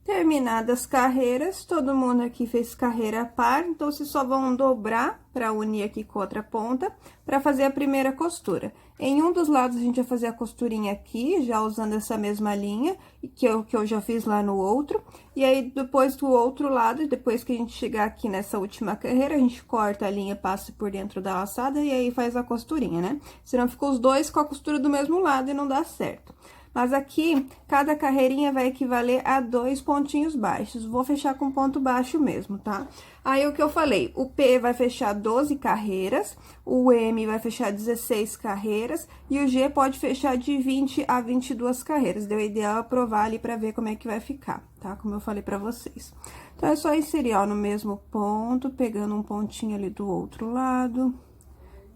Terminadas as carreiras, todo mundo aqui fez carreira par, então vocês só vão dobrar para unir aqui com outra ponta, para fazer a primeira costura. Em um dos lados, a gente vai fazer a costurinha aqui, já usando essa mesma linha, que eu já fiz lá no outro. E aí, depois do outro lado, depois que a gente chegar aqui nessa última carreira, a gente corta a linha, passa por dentro da laçada e aí faz a costurinha, né? Senão fica os dois com a costura do mesmo lado e não dá certo. Mas aqui, cada carreirinha vai equivaler a 2 pontinhos baixos. Vou fechar com ponto baixo mesmo, tá? Aí, o que eu falei, o P vai fechar 12 carreiras, o M vai fechar 16 carreiras, e o G pode fechar de 20 a 22 carreiras. Deu ideal provar ali pra ver como é que vai ficar, tá? Como eu falei pra vocês. Então, é só inserir, ó, no mesmo ponto, pegando um pontinho ali do outro lado,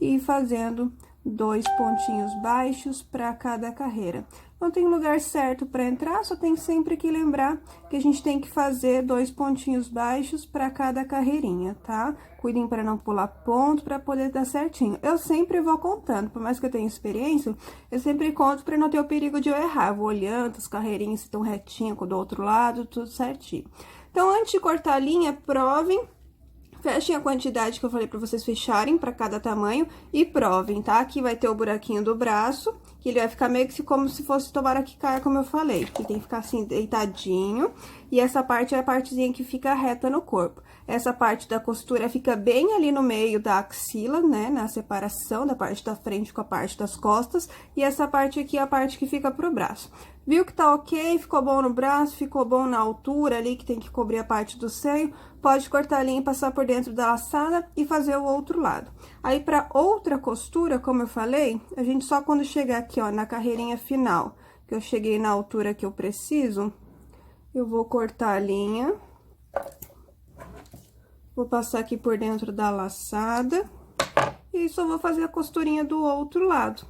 e fazendo 2 pontinhos baixos para cada carreira. Não tem lugar certo para entrar, só tem sempre que lembrar que a gente tem que fazer 2 pontinhos baixos para cada carreirinha, tá? Cuidem para não pular ponto, para poder dar certinho. Eu sempre vou contando, por mais que eu tenha experiência, eu sempre conto para não ter o perigo de eu errar. Eu vou olhando as carreirinhas se estão retinhas do outro lado, tudo certinho. Então, antes de cortar a linha, provem. Fechem a quantidade que eu falei pra vocês fecharem pra cada tamanho e provem, tá? Aqui vai ter o buraquinho do braço, que ele vai ficar meio que como se fosse tomara que caia, como eu falei. Que tem que ficar assim, deitadinho. E essa parte é a partezinha que fica reta no corpo. Essa parte da costura fica bem ali no meio da axila, né? Na separação da parte da frente com a parte das costas. E essa parte aqui é a parte que fica pro braço. Viu que tá ok? Ficou bom no braço, ficou bom na altura ali, que tem que cobrir a parte do seio. Pode cortar a linha e passar por dentro da laçada e fazer o outro lado. Aí, pra outra costura, como eu falei, a gente só quando chegar aqui, ó, na carreirinha final, que eu cheguei na altura que eu preciso, eu vou cortar a linha. Vou passar aqui por dentro da laçada. E só vou fazer a costurinha do outro lado.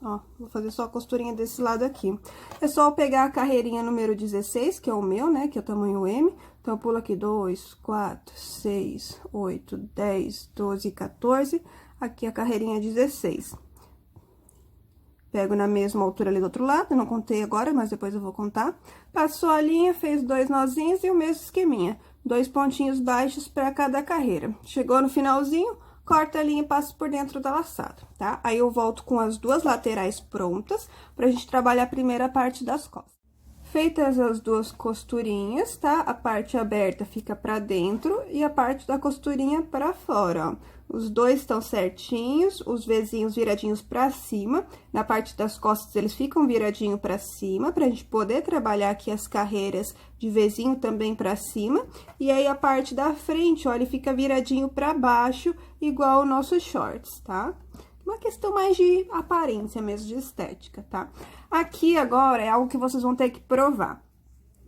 Ó, vou fazer só a costurinha desse lado aqui. É só eu pegar a carreirinha número 16, que é o meu, né, que é o tamanho M. Então, eu pulo aqui 2, 4, 6, 8, 10, 12, 14. Aqui a carreirinha 16. Pego na mesma altura ali do outro lado, não contei agora, mas depois eu vou contar. Passou a linha, fez 2 nozinhos e o mesmo esqueminha. 2 pontinhos baixos para cada carreira. Chegou no finalzinho, corta a linha e passa por dentro da laçada, tá? Aí, eu volto com as duas laterais prontas, pra gente trabalhar a primeira parte das costas. Feitas as duas costurinhas, tá? A parte aberta fica pra dentro e a parte da costurinha pra fora, ó. Os dois estão certinhos, os vezinhos viradinhos pra cima. Na parte das costas, eles ficam viradinho pra cima, pra gente poder trabalhar aqui as carreiras de vezinho também pra cima. E aí, a parte da frente, ó, ele fica viradinho pra baixo, igual o nosso shorts, tá? Uma questão mais de aparência mesmo, de estética, tá? Aqui, agora, é algo que vocês vão ter que provar.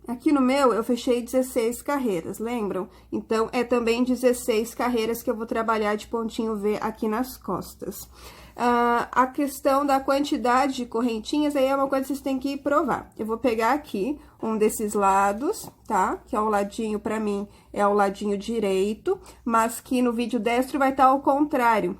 Aqui no meu, eu fechei 16 carreiras, lembram? Então, é também 16 carreiras que eu vou trabalhar de pontinho V aqui nas costas. A questão da quantidade de correntinhas, aí é uma coisa que vocês têm que provar. Eu vou pegar aqui um desses lados, tá? Que é o ladinho, pra mim, é o ladinho direito, mas que no vídeo destro vai estar ao contrário.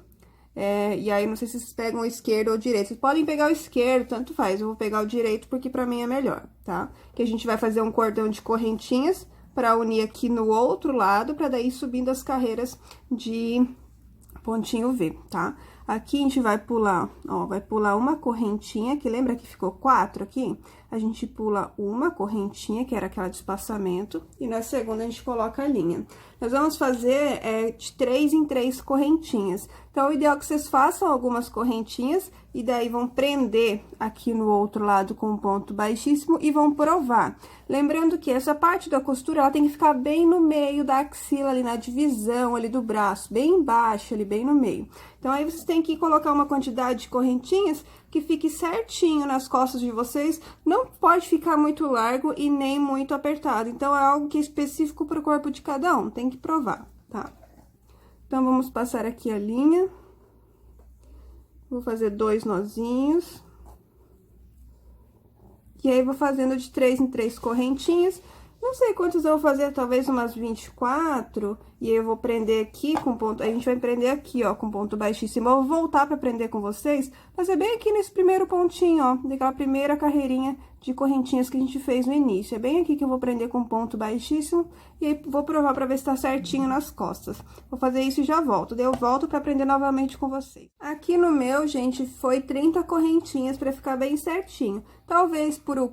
E aí, não sei se vocês pegam o esquerdo ou o direito. Vocês podem pegar o esquerdo, tanto faz. Eu vou pegar o direito porque pra mim é melhor, tá? Que a gente vai fazer um cordão de correntinhas pra unir aqui no outro lado, pra daí ir subindo as carreiras de pontinho V, tá? Aqui a gente vai pular, ó, vai pular uma correntinha, que lembra que ficou 4 aqui? A gente pula uma correntinha, que era aquela de espaçamento, e na segunda a gente coloca a linha. Nós vamos fazer de 3 em 3 correntinhas. Então, o ideal é que vocês façam algumas correntinhas e daí vão prender aqui no outro lado com um ponto baixíssimo e vão provar. Lembrando que essa parte da costura, ela tem que ficar bem no meio da axila, ali na divisão ali do braço, bem embaixo, ali bem no meio. Então, aí vocês têm que colocar uma quantidade de correntinhas que fique certinho nas costas de vocês. Não pode ficar muito largo e nem muito apertado. Então, é algo que é específico para o corpo de cada um, tem que provar, tá? Então, vamos passar aqui a linha. Vou fazer 2 nozinhos. E aí, vou fazendo de 3 em 3 correntinhas. Não sei quantos eu vou fazer, talvez umas 24, e aí eu vou prender aqui com ponto, a gente vai prender aqui, ó, com ponto baixíssimo. Eu vou voltar pra prender com vocês, fazer bem aqui nesse primeiro pontinho, ó, daquela primeira carreirinha de correntinhas que a gente fez no início. É bem aqui que eu vou prender com ponto baixíssimo, e aí vou provar pra ver se tá certinho nas costas. Vou fazer isso e já volto, daí eu volto pra prender novamente com vocês. Aqui no meu, gente, foi 30 correntinhas pra ficar bem certinho. Talvez pro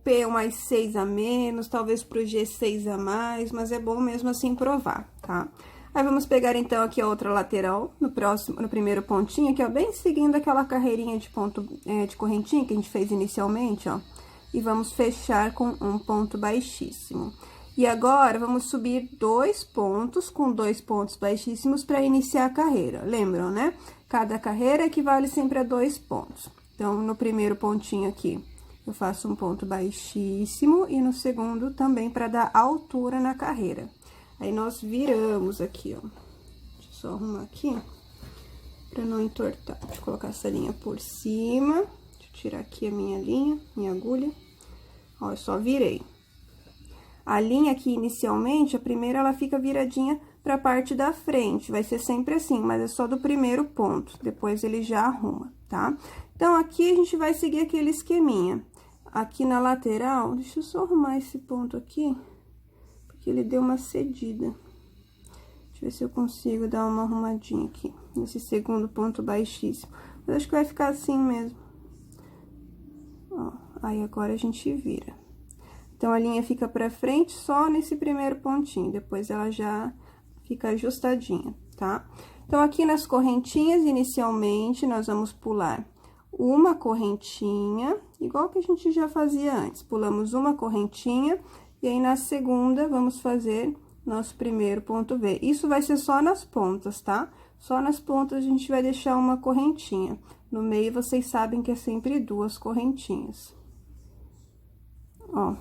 P umas 6 a menos, talvez pro G 6 a mais, mas é bom mesmo assim provar, tá? Aí, vamos pegar, então, aqui a outra lateral, no primeiro pontinho, aqui, ó, bem seguindo aquela carreirinha de ponto, de correntinha que a gente fez inicialmente, ó. E vamos fechar com um ponto baixíssimo. E agora, vamos subir 2 pontos com 2 pontos baixíssimos para iniciar a carreira. Lembram, né? Cada carreira equivale sempre a 2 pontos. Então, no primeiro pontinho aqui, eu faço um ponto baixíssimo e no segundo também para dar altura na carreira. Aí, nós viramos aqui, ó. Deixa eu só arrumar aqui, para não entortar. Deixa eu colocar essa linha por cima. Deixa eu tirar aqui a minha linha, minha agulha. Ó, eu só virei. A linha aqui, inicialmente, a primeira, ela fica viradinha para a parte da frente. Vai ser sempre assim, mas é só do primeiro ponto. Depois, ele já arruma, tá? Então, aqui, a gente vai seguir aquele esqueminha. Aqui na lateral, deixa eu só arrumar esse ponto aqui, porque ele deu uma cedida. Deixa eu ver se eu consigo dar uma arrumadinha aqui, nesse segundo ponto baixíssimo. Mas acho que vai ficar assim mesmo. Ó, aí agora a gente vira. Então, a linha fica pra frente só nesse primeiro pontinho, depois ela já fica ajustadinha, tá? Então, aqui nas correntinhas, inicialmente, nós vamos pular uma correntinha, igual que a gente já fazia antes. Pulamos uma correntinha, e aí, na segunda, vamos fazer nosso primeiro ponto V. Isso vai ser só nas pontas, tá? Só nas pontas a gente vai deixar uma correntinha. No meio, vocês sabem que é sempre 2 correntinhas. Ó.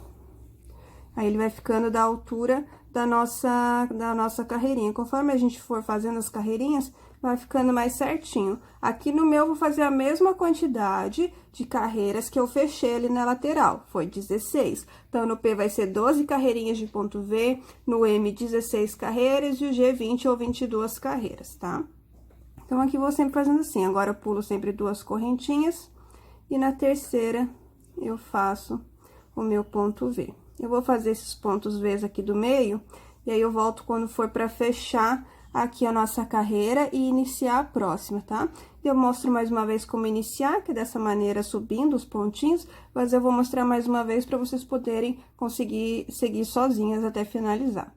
Aí, ele vai ficando da altura da nossa carreirinha. Conforme a gente for fazendo as carreirinhas, vai ficando mais certinho. Aqui no meu, eu vou fazer a mesma quantidade de carreiras que eu fechei ali na lateral, foi 16. Então, no P vai ser 12 carreirinhas de ponto V, no M, 16 carreiras, e o G, 20 ou 22 carreiras, tá? Então, aqui vou sempre fazendo assim. Agora, eu pulo sempre 2 correntinhas, e na terceira, eu faço o meu ponto V. Eu vou fazer esses pontos V's aqui do meio, e aí eu volto quando for pra fechar aqui a nossa carreira e iniciar a próxima, tá? Eu mostro mais uma vez como iniciar, que é dessa maneira, subindo os pontinhos, mas eu vou mostrar mais uma vez para vocês poderem conseguir seguir sozinhas até finalizar.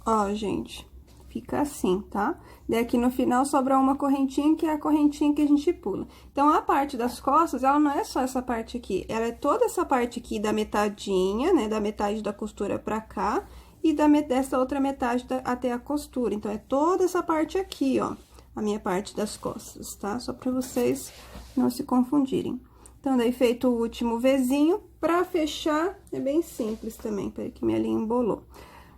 Ó, gente, fica assim, tá? Daí, aqui no final, sobra uma correntinha, que é a correntinha que a gente pula. Então, a parte das costas, ela não é só essa parte aqui, ela é toda essa parte aqui da metadinha, né? Da metade da costura pra cá, e dessa outra metade até a costura. Então, é toda essa parte aqui, ó, a minha parte das costas, tá? Só pra vocês não se confundirem. Então, daí, feito o último Vzinho, pra fechar, é bem simples também, peraí que minha linha embolou.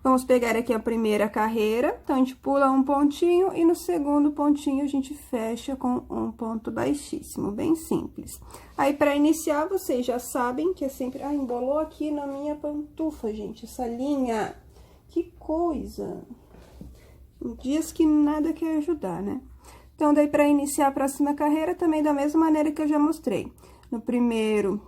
Vamos pegar aqui a primeira carreira, então, a gente pula um pontinho e no segundo pontinho a gente fecha com um ponto baixíssimo, bem simples. Aí, pra iniciar, vocês já sabem que é sempre... Ah, embolou aqui na minha pantufa, gente, essa linha... Que coisa! Dias que nada quer ajudar, né? Então, daí, pra iniciar a próxima carreira, também da mesma maneira que eu já mostrei. No primeiro,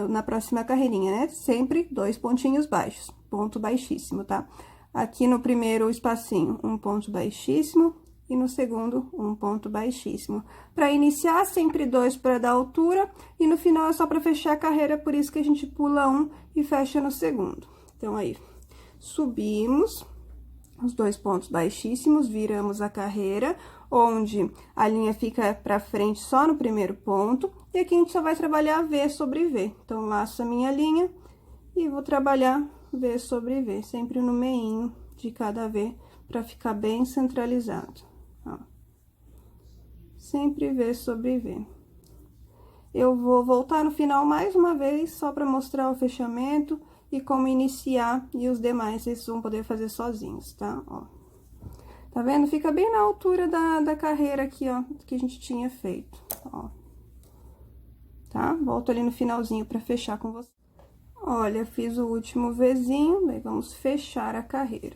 na próxima carreirinha, né? Sempre 2 pontinhos baixos, ponto baixíssimo, tá? Aqui no primeiro espacinho, um ponto baixíssimo, e no segundo, um ponto baixíssimo. Pra iniciar, sempre 2 para dar altura, e no final é só pra fechar a carreira, por isso que a gente pula um e fecha no segundo. Então, aí... Subimos os 2 pontos baixíssimos, viramos a carreira, onde a linha fica pra frente só no primeiro ponto, e aqui a gente só vai trabalhar V sobre V. Então, laço a minha linha e vou trabalhar V sobre V, sempre no meinho de cada V, pra ficar bem centralizado, ó. Sempre V sobre V. Eu vou voltar no final mais uma vez, só pra mostrar o fechamento e como iniciar, e os demais vocês vão poder fazer sozinhos, tá? Ó. Tá vendo? Fica bem na altura da carreira aqui, ó, que a gente tinha feito, ó. Tá? Volto ali no finalzinho pra fechar com vocês. Olha, fiz o último Vzinho, daí vamos fechar a carreira.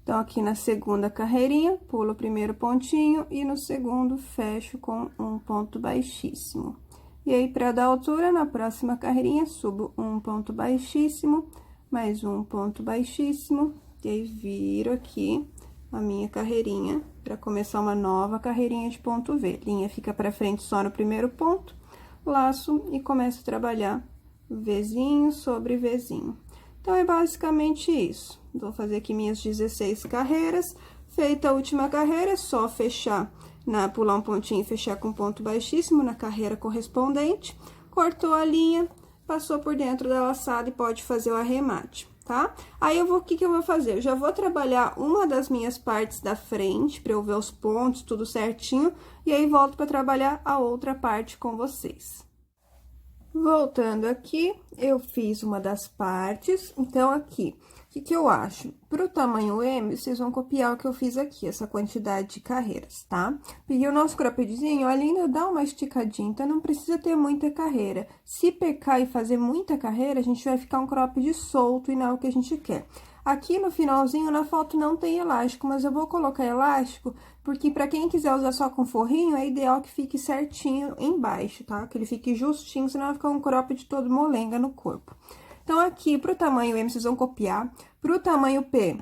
Então, aqui na segunda carreirinha, pulo o primeiro pontinho e no segundo fecho com um ponto baixíssimo. E aí, para dar altura, na próxima carreirinha, subo um ponto baixíssimo, mais um ponto baixíssimo, e aí viro aqui a minha carreirinha para começar uma nova carreirinha de ponto V. Linha fica para frente só no primeiro ponto, laço e começo a trabalhar Vzinho sobre Vzinho. Então, é basicamente isso. Vou fazer aqui minhas 16 carreiras. Feita a última carreira, é só fechar, pular um pontinho e fechar com ponto baixíssimo na carreira correspondente. Cortou a linha, passou por dentro da laçada e pode fazer o arremate, tá? Aí, o que que eu vou fazer? Eu já vou trabalhar uma das minhas partes da frente, pra eu ver os pontos, tudo certinho. E aí, volto pra trabalhar a outra parte com vocês. Voltando aqui, eu fiz uma das partes, então, aqui, o que eu acho? Pro tamanho M, vocês vão copiar o que eu fiz aqui, essa quantidade de carreiras, tá? Peguei o nosso croppedzinho, olha, ainda dá uma esticadinha, então não precisa ter muita carreira. Se pecar e fazer muita carreira, a gente vai ficar um cropped solto e não é o que a gente quer. Aqui no finalzinho, na foto não tem elástico, mas eu vou colocar elástico, porque pra quem quiser usar só com forrinho, é ideal que fique certinho embaixo, tá? Que ele fique justinho, senão vai ficar um cropped todo molenga no corpo. Então, aqui, pro tamanho M, vocês vão copiar. Pro tamanho P,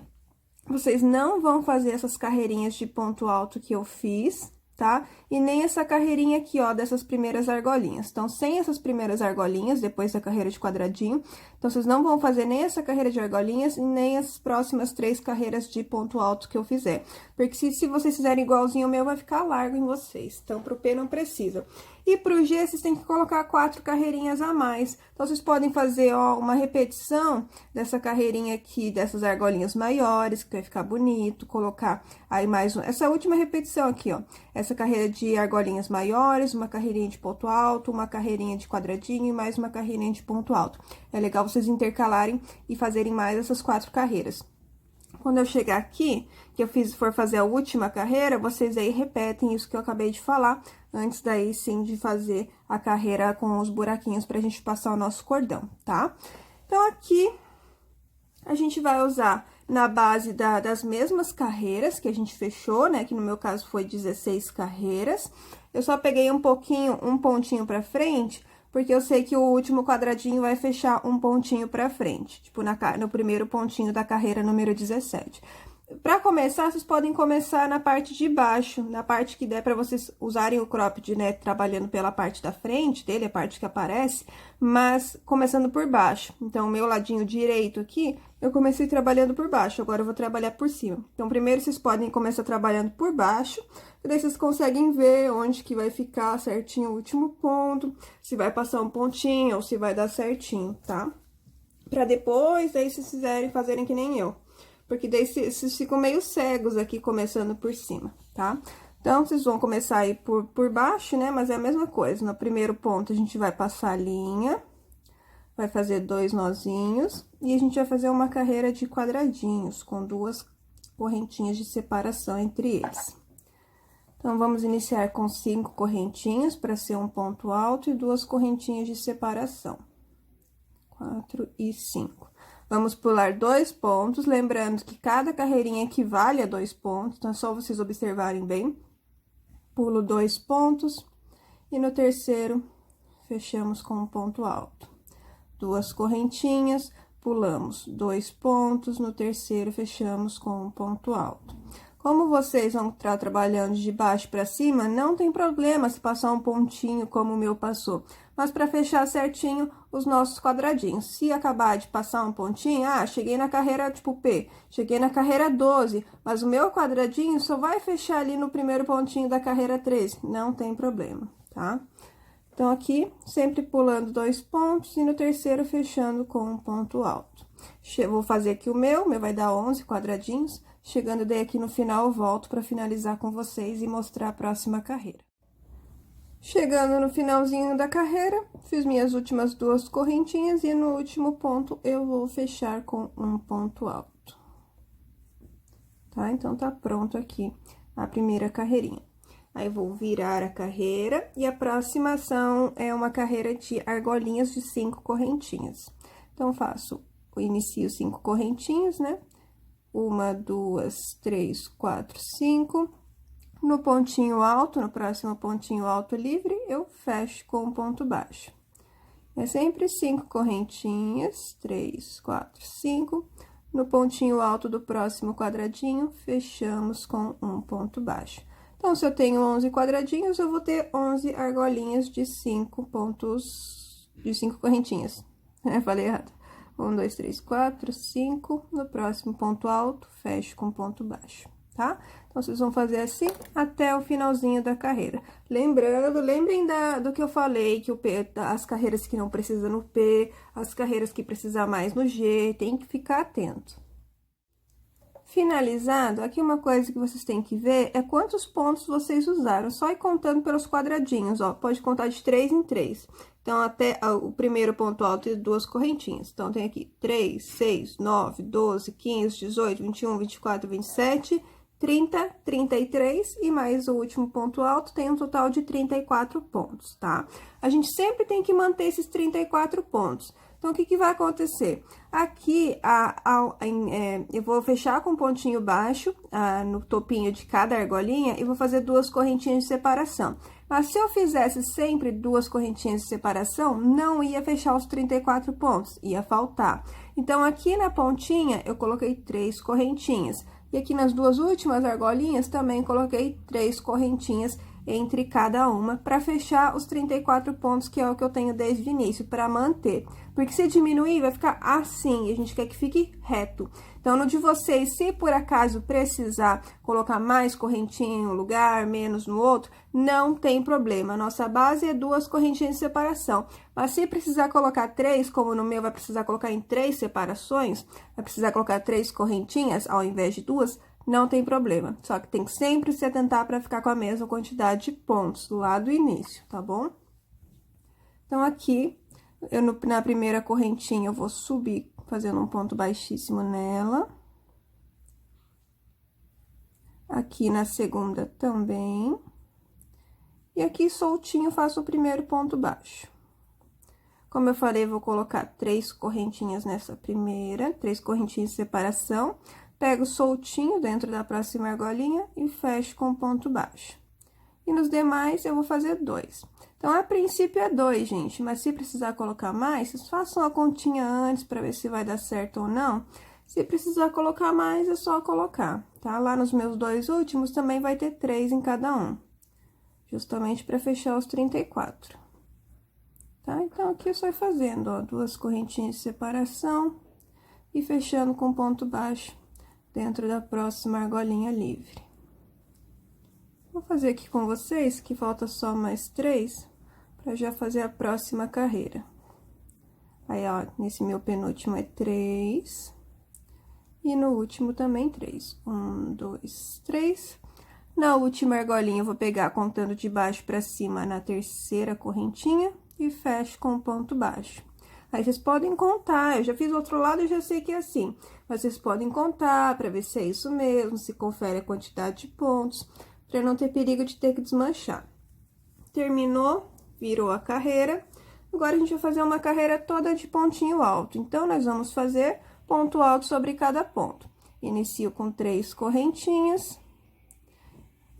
vocês não vão fazer essas carreirinhas de ponto alto que eu fiz, tá? E nem essa carreirinha aqui, ó, dessas primeiras argolinhas. Então, sem essas primeiras argolinhas, depois da carreira de quadradinho, então, vocês não vão fazer nem essa carreira de argolinhas e nem as próximas 3 carreiras de ponto alto que eu fizer. Porque se vocês fizerem igualzinho o meu, vai ficar largo em vocês. Então, pro P não precisa. E pro G, vocês têm que colocar 4 carreirinhas a mais. Então, vocês podem fazer, ó, uma repetição dessa carreirinha aqui, dessas argolinhas maiores, que vai ficar bonito. Colocar aí mais essa última repetição aqui, ó. Essa carreira de argolinhas maiores, uma carreirinha de ponto alto, uma carreirinha de quadradinho e mais uma carreirinha de ponto alto. É legal vocês intercalarem e fazerem mais essas 4 carreiras. Quando eu chegar aqui, que eu for fazer a última carreira, vocês aí repetem isso que eu acabei de falar, antes daí sim de fazer a carreira com os buraquinhos pra gente passar o nosso cordão, tá? Então, aqui, a gente vai usar na base das mesmas carreiras que a gente fechou, né? Que no meu caso foi 16 carreiras. Eu só peguei um pontinho pra frente, porque eu sei que o último quadradinho vai fechar um pontinho pra frente, tipo, no primeiro pontinho da carreira número 17. Pra começar, vocês podem começar na parte de baixo, na parte que der pra vocês usarem o cropped, né, trabalhando pela parte da frente dele, a parte que aparece, mas começando por baixo. Então, o meu ladinho direito aqui, eu comecei trabalhando por baixo, agora eu vou trabalhar por cima. Então, primeiro vocês podem começar trabalhando por baixo, e daí vocês conseguem ver onde que vai ficar certinho o último ponto, se vai passar um pontinho ou se vai dar certinho, tá? Pra depois, aí vocês quiserem fazerem que nem eu. Porque daí vocês ficam meio cegos aqui, começando por cima, tá? Então, vocês vão começar aí por baixo, né? Mas é a mesma coisa. No primeiro ponto, a gente vai passar a linha, vai fazer 2 nozinhos, e a gente vai fazer uma carreira de quadradinhos, com 2 correntinhas de separação entre eles. Então, vamos iniciar com 5 correntinhas, para ser um ponto alto, e 2 correntinhas de separação. 4 e 5. Vamos pular 2 pontos, lembrando que cada carreirinha equivale a 2 pontos, então é só vocês observarem bem. Pulo 2 pontos, e no terceiro, fechamos com um ponto alto. 2 correntinhas, pulamos 2 pontos, no terceiro, fechamos com um ponto alto. Como vocês vão estar trabalhando de baixo para cima, não tem problema se passar um pontinho como o meu passou. Mas para fechar certinho os nossos quadradinhos. Se acabar de passar um pontinho, cheguei na carreira tipo P, cheguei na carreira 12, mas o meu quadradinho só vai fechar ali no primeiro pontinho da carreira 13. Não tem problema, tá? Então, aqui, sempre pulando 2 pontos e no terceiro fechando com um ponto alto. Vou fazer aqui o meu vai dar 11 quadradinhos. Chegando daí aqui no final, eu volto para finalizar com vocês e mostrar a próxima carreira. Chegando no finalzinho da carreira, fiz minhas últimas 2 correntinhas e no último ponto eu vou fechar com um ponto alto. Tá? Então, tá pronto aqui a primeira carreirinha. Aí, vou virar a carreira e a próxima ação é uma carreira de argolinhas de 5 correntinhas. Então, inicio 5 correntinhas, né? 1, 2, 3, 4, 5. No pontinho alto, no próximo pontinho alto livre, eu fecho com um ponto baixo. É sempre 5 correntinhas, 3, 4, 5. No pontinho alto do próximo quadradinho, fechamos com um ponto baixo. Então, se eu tenho 11 quadradinhos, eu vou ter 11 argolinhas de 5 pontos, de 5 correntinhas. Falei errado. 1, 2, 3, 4, 5. No próximo ponto alto, fecho com ponto baixo, tá? Então, vocês vão fazer assim até o finalzinho da carreira. Lembrem do que eu falei, que as carreiras que não precisam no P, as carreiras que precisam mais no G, tem que ficar atento. Finalizado, aqui uma coisa que vocês têm que ver é quantos pontos vocês usaram. Só ir contando pelos quadradinhos, ó. Pode contar de 3 em 3. Então, até o primeiro ponto alto e 2 correntinhas. Então, tem aqui 3, 6, 9, 12, 15, 18, 21, 24, 27, 30, 33 e mais o último ponto alto tem um total de 34 pontos, tá? A gente sempre tem que manter esses 34 pontos. Então, o que vai acontecer? Aqui, eu vou fechar com um pontinho baixo no topinho de cada argolinha e vou fazer 2 correntinhas de separação. Mas, se eu fizesse sempre 2 correntinhas de separação, não ia fechar os 34 pontos, ia faltar. Então, aqui na pontinha, eu coloquei 3 correntinhas. E aqui nas 2 últimas argolinhas, também coloquei 3 correntinhas entre cada uma, para fechar os 34 pontos, que é o que eu tenho desde o início, para manter. Porque se diminuir, vai ficar assim, e a gente quer que fique reto. Então, no de vocês, se por acaso precisar colocar mais correntinha em um lugar, menos no outro, não tem problema. A nossa base é 2 correntinhas de separação. Mas se precisar colocar 3, como no meu vai precisar colocar em 3 separações, vai precisar colocar 3 correntinhas ao invés de 2, não tem problema. Só que tem que sempre se atentar para ficar com a mesma quantidade de pontos lá do início, tá bom? Então, aqui, na primeira correntinha, eu vou subir fazendo um ponto baixíssimo nela. Aqui na segunda também. E aqui soltinho faço o primeiro ponto baixo. Como eu falei, vou colocar 3 correntinhas nessa primeira, 3 correntinhas de separação. Pego soltinho dentro da próxima argolinha e fecho com ponto baixo. E nos demais, eu vou fazer 2. Então, a princípio é 2, gente, mas se precisar colocar mais, vocês façam a continha antes para ver se vai dar certo ou não. Se precisar colocar mais, é só colocar, tá? Lá nos meus 2 últimos também vai ter 3 em cada um, justamente para fechar os 34. Tá? Então, aqui eu só ir fazendo, ó, 2 correntinhas de separação e fechando com ponto baixo dentro da próxima argolinha livre. Vou fazer aqui com vocês, que falta só mais 3, para já fazer a próxima carreira. Aí, ó, nesse meu penúltimo é 3, e no último também 3. 1, 2, 3. Na última argolinha, eu vou pegar contando de baixo para cima na terceira correntinha e fecho com ponto baixo. Aí, vocês podem contar, eu já fiz o outro lado e já sei que é assim. Mas vocês podem contar para ver se é isso mesmo, se confere a quantidade de pontos, para não ter perigo de ter que desmanchar. Terminou, virou a carreira. Agora, a gente vai fazer uma carreira toda de pontinho alto. Então, nós vamos fazer ponto alto sobre cada ponto. Inicio com 3 correntinhas.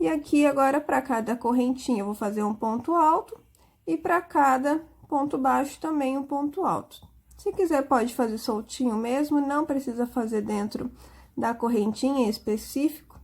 E aqui, agora, para cada correntinha, eu vou fazer um ponto alto. E para cada ponto baixo também um ponto alto. Se quiser, pode fazer soltinho mesmo, não precisa fazer dentro da correntinha em específico,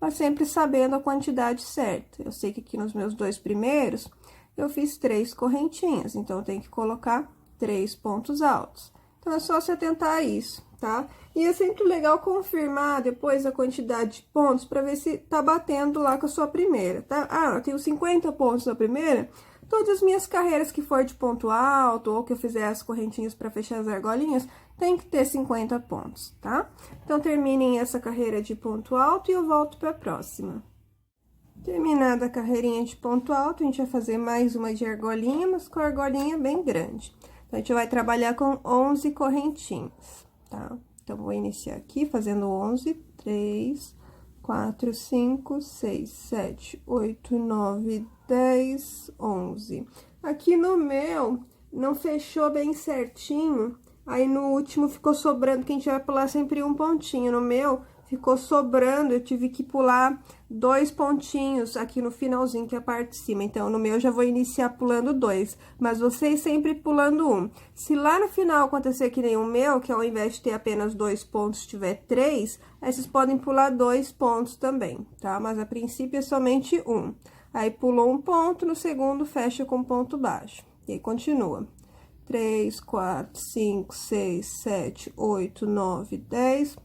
mas sempre sabendo a quantidade certa. Eu sei que aqui nos meus 2 primeiros, eu fiz 3 correntinhas, então, eu tenho que colocar 3 pontos altos. Então, é só se atentar a isso, tá? E é sempre legal confirmar depois a quantidade de pontos para ver se tá batendo lá com a sua primeira, tá? Ah, eu tenho 50 pontos na primeira. Todas as minhas carreiras que for de ponto alto, ou que eu fizer as correntinhas para fechar as argolinhas, tem que ter 50 pontos, tá? Então, terminem essa carreira de ponto alto e eu volto para a próxima. Terminada a carreirinha de ponto alto, a gente vai fazer mais uma de argolinha, mas com a argolinha bem grande. Então, a gente vai trabalhar com 11 correntinhas, tá? Então, vou iniciar aqui fazendo 11, 3, 4, 5, 6, 7, 8, 9, 10, 11. Aqui no meu, não fechou bem certinho, Aí, no último, ficou sobrando, que a gente vai pular sempre um pontinho. No meu, ficou sobrando, eu tive que pular 2 pontinhos aqui no finalzinho, que é a parte de cima. Então, no meu, eu já vou iniciar pulando 2, mas vocês sempre pulando 1. Se lá no final acontecer que nem o meu, que ao invés de ter apenas 2 pontos, tiver 3, aí vocês podem pular 2 pontos também, tá? Mas, a princípio, é somente 1. Aí, pulou um ponto, no segundo, fecha com ponto baixo. E aí, continua. 3, 4, 5, 6, 7, 8, 9, 10,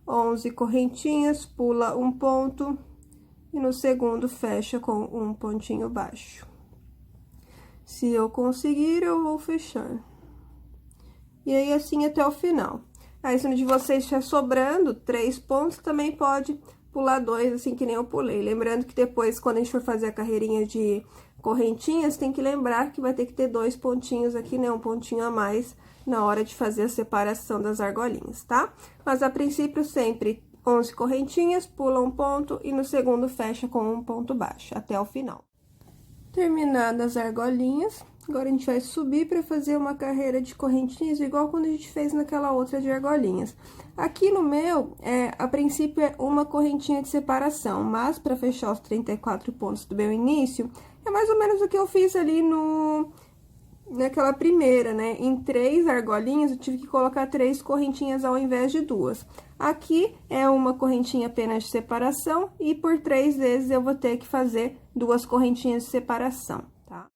11 correntinhas, pula um ponto e no segundo fecha com um pontinho baixo. Se eu conseguir, eu vou fechar. E aí, assim até o final. Aí, se de vocês estiver sobrando 3 pontos, também pode pular 2, assim que nem eu pulei. Lembrando que depois, quando a gente for fazer a carreirinha de correntinhas, tem que lembrar que vai ter que ter 2 pontinhos aqui, né? Um pontinho a mais na hora de fazer a separação das argolinhas, tá? Mas, a princípio, sempre 11 correntinhas, pula um ponto e no segundo fecha com um ponto baixo, até o final. Terminadas as argolinhas, agora a gente vai subir para fazer uma carreira de correntinhas, igual quando a gente fez naquela outra de argolinhas. Aqui no meu, a princípio é uma correntinha de separação, mas para fechar os 34 pontos do meu início, é mais ou menos o que eu fiz ali naquela primeira, né? Em 3 argolinhas, eu tive que colocar 3 correntinhas ao invés de 2. Aqui é uma correntinha apenas de separação e por 3 vezes eu vou ter que fazer 2 correntinhas de separação,